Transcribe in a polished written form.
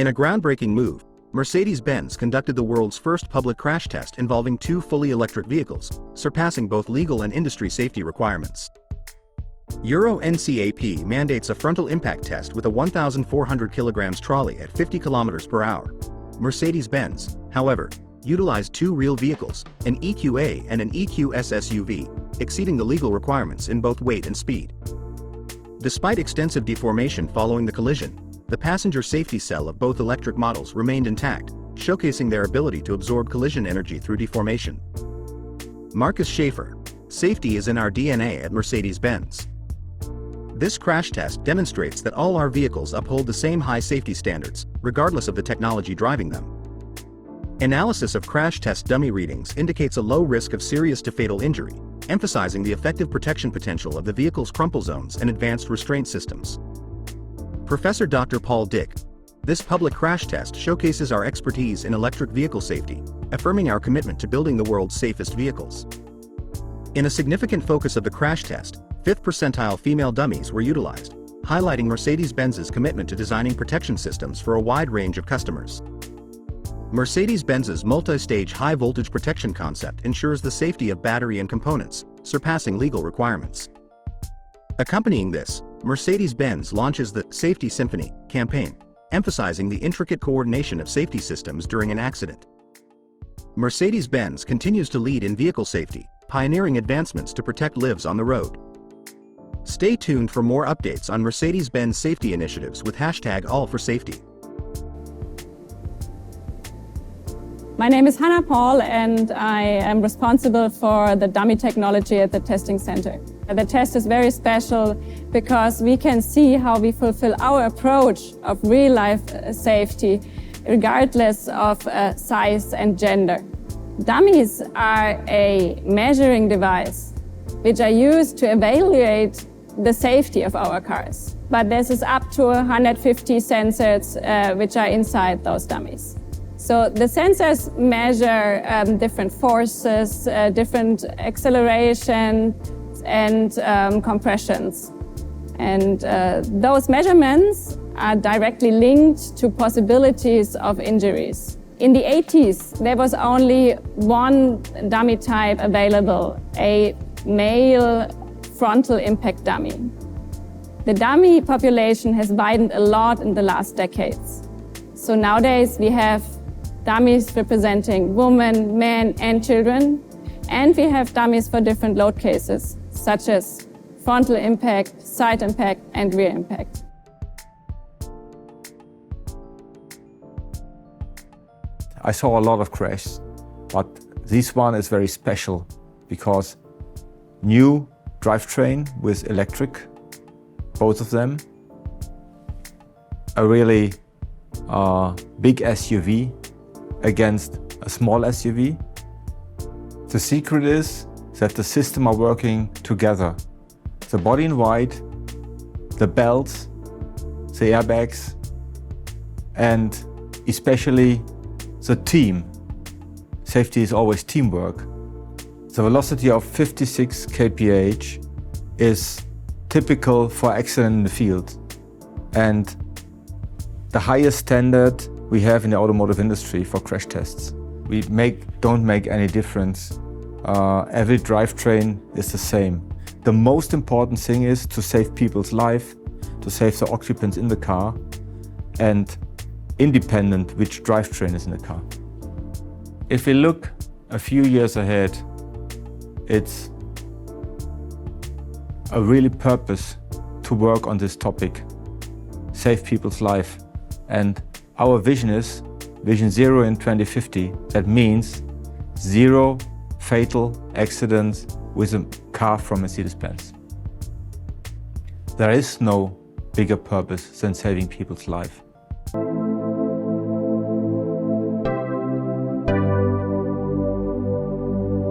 In a groundbreaking move, Mercedes-Benz conducted the world's first public crash test involving two fully electric vehicles, surpassing both legal and industry safety requirements. Euro NCAP mandates a frontal impact test with a 1,400 kg trolley at 50 km per hour. Mercedes-Benz, however, utilized two real vehicles, an EQA and an EQS SUV, exceeding the legal requirements in both weight and speed. Despite extensive deformation following the collision, the passenger safety cell of both electric models remained intact, showcasing their ability to absorb collision energy through deformation. Marcus Schaefer: "Safety is in our DNA at Mercedes-Benz." This crash test demonstrates that all our vehicles uphold the same high safety standards, regardless of the technology driving them. Analysis of crash test dummy readings indicates a low risk of serious to fatal injury, emphasizing the effective protection potential of the vehicle's crumple zones and advanced restraint systems. Professor Dr. Paul Dick: "This public crash test showcases our expertise in electric vehicle safety, affirming our commitment to building the world's safest vehicles." In a significant focus of the crash test, 5th percentile female dummies were utilized, highlighting Mercedes-Benz's commitment to designing protection systems for a wide range of customers. Mercedes-Benz's multi-stage high-voltage protection concept ensures the safety of battery and components, surpassing legal requirements. Accompanying this, Mercedes-Benz launches the Safety Symphony campaign, emphasizing the intricate coordination of safety systems during an accident. Mercedes-Benz continues to lead in vehicle safety, pioneering advancements to protect lives on the road. Stay tuned for more updates on Mercedes-Benz safety initiatives with #AllForSafety. My name is Hannah Paul and I am responsible for the dummy technology at the testing center. The test is very special because we can see how we fulfill our approach of real-life safety regardless of size and gender. Dummies are a measuring device which are used to evaluate the safety of our cars. But this is up to 150 sensors which are inside those dummies. So the sensors measure different forces, different acceleration and compressions. And those measurements are directly linked to possibilities of injuries. In the 80s, there was only one dummy type available, a male frontal impact dummy. The dummy population has widened a lot in the last decades. So nowadays we have dummies representing women, men, and children, and we have dummies for different load cases, such as frontal impact, side impact, and rear impact. I saw a lot of crashes, but this one is very special because new drivetrain with electric, both of them, a really big SUV against a small SUV. The secret is that the systems are working together. The body in white, the belts, the airbags, and especially the team. Safety is always teamwork. The velocity of 56 kph is typical for accident in the field and the highest standard we have in the automotive industry for crash tests. We don't make any difference. Every drivetrain is the same. The most important thing is to save people's life, to save the occupants in the car, and independent which drivetrain is in the car. If we look a few years ahead, it's a really purpose to work on this topic, save people's life. And our vision is Vision Zero in 2050. That means 0 fatal accidents with a car from Mercedes-Benz. There is no bigger purpose than saving people's life.